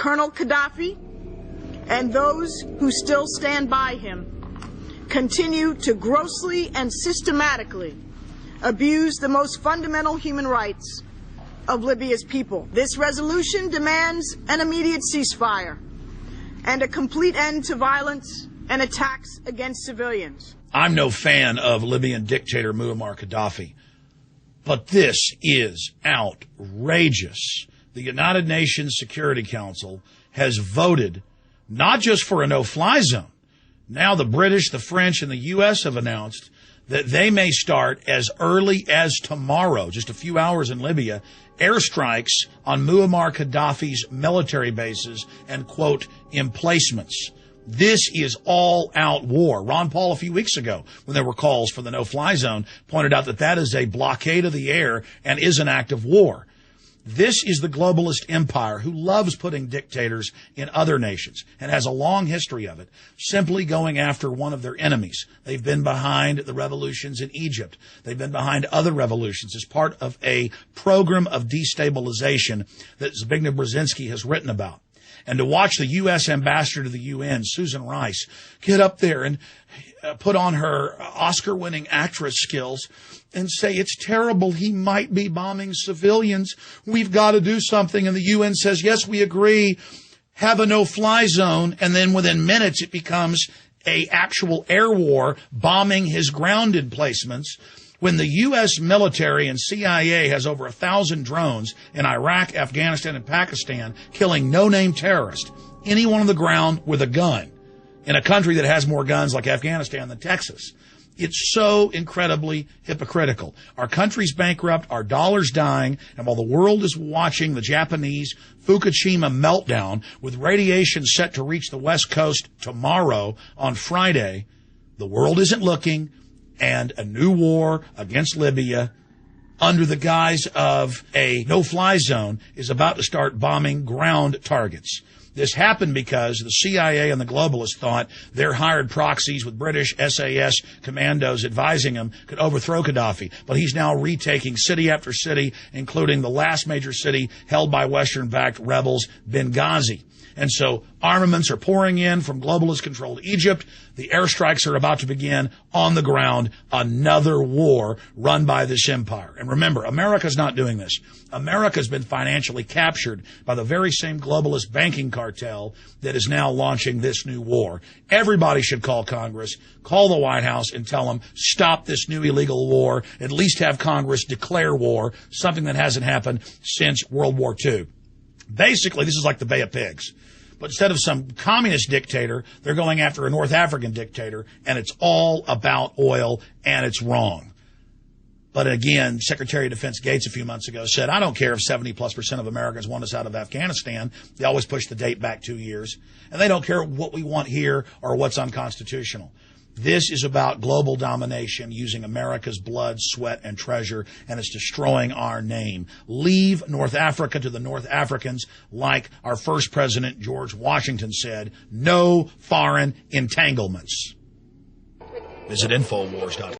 Colonel Gaddafi and those who still stand by him continue to grossly and systematically abuse the most fundamental human rights of Libya's people. This resolution demands an immediate ceasefire and a complete end to violence and attacks against civilians. I'm no fan of Libyan dictator Muammar Gaddafi, but this is outrageous. The United Nations Security Council has voted not just for a no-fly zone. Now the British, the French, and the U.S. have announced that they may start as early as tomorrow, just a few hours in Libya, airstrikes on Muammar Gaddafi's military bases and, quote, emplacements. This is all-out war. Ron Paul, a few weeks ago, when there were calls for the no-fly zone, pointed out that that is a blockade of the air and is an act of war. This is the globalist empire who loves putting dictators in other nations and has a long history of it, simply going after one of their enemies. They've been behind the revolutions in Egypt. They've been behind other revolutions as part of a program of destabilization that Zbigniew Brzezinski has written about. And to watch the U.S. ambassador to the UN, Susan Rice, get up there and put on her Oscar-winning actress skills and say, it's terrible, he might be bombing civilians, we've got to do something. And the UN says, yes, we agree, have a no-fly zone. And then within minutes, it becomes a actual air war, bombing his ground emplacements. When the U.S. military and CIA has over 1,000 drones in Iraq, Afghanistan, and Pakistan killing no-name terrorists, anyone on the ground with a gun, in a country that has more guns like Afghanistan than Texas. It's so incredibly hypocritical. Our country's bankrupt, our dollar's dying, and while the world is watching the Japanese Fukushima meltdown with radiation set to reach the West Coast tomorrow on Friday, the world isn't looking, and a new war against Libya under the guise of a no-fly zone is about to start bombing ground targets. This happened because the CIA and the globalists thought their hired proxies with British SAS commandos advising them could overthrow Gaddafi. But he's now retaking city after city, including the last major city held by Western-backed rebels, Benghazi. And so armaments are pouring in from globalist-controlled Egypt. The airstrikes are about to begin on the ground. Another war run by this empire. And remember, America's not doing this. America's been financially captured by the very same globalist banking cartel that is now launching this new war. Everybody should call Congress, call the White House, and tell them, stop this new illegal war. At least have Congress declare war, something that hasn't happened since World War II. Basically, this is like the Bay of Pigs. But instead of some communist dictator, they're going after a North African dictator, and it's all about oil, and it's wrong. But again, Secretary of Defense Gates a few months ago said, I don't care if 70+% of Americans want us out of Afghanistan. They always push the date back 2 years. And they don't care what we want here or what's unconstitutional. This is about global domination using America's blood, sweat, and treasure, and it's destroying our name. Leave North Africa to the North Africans, like our first president, George Washington, said. No foreign entanglements. Visit Infowars.com.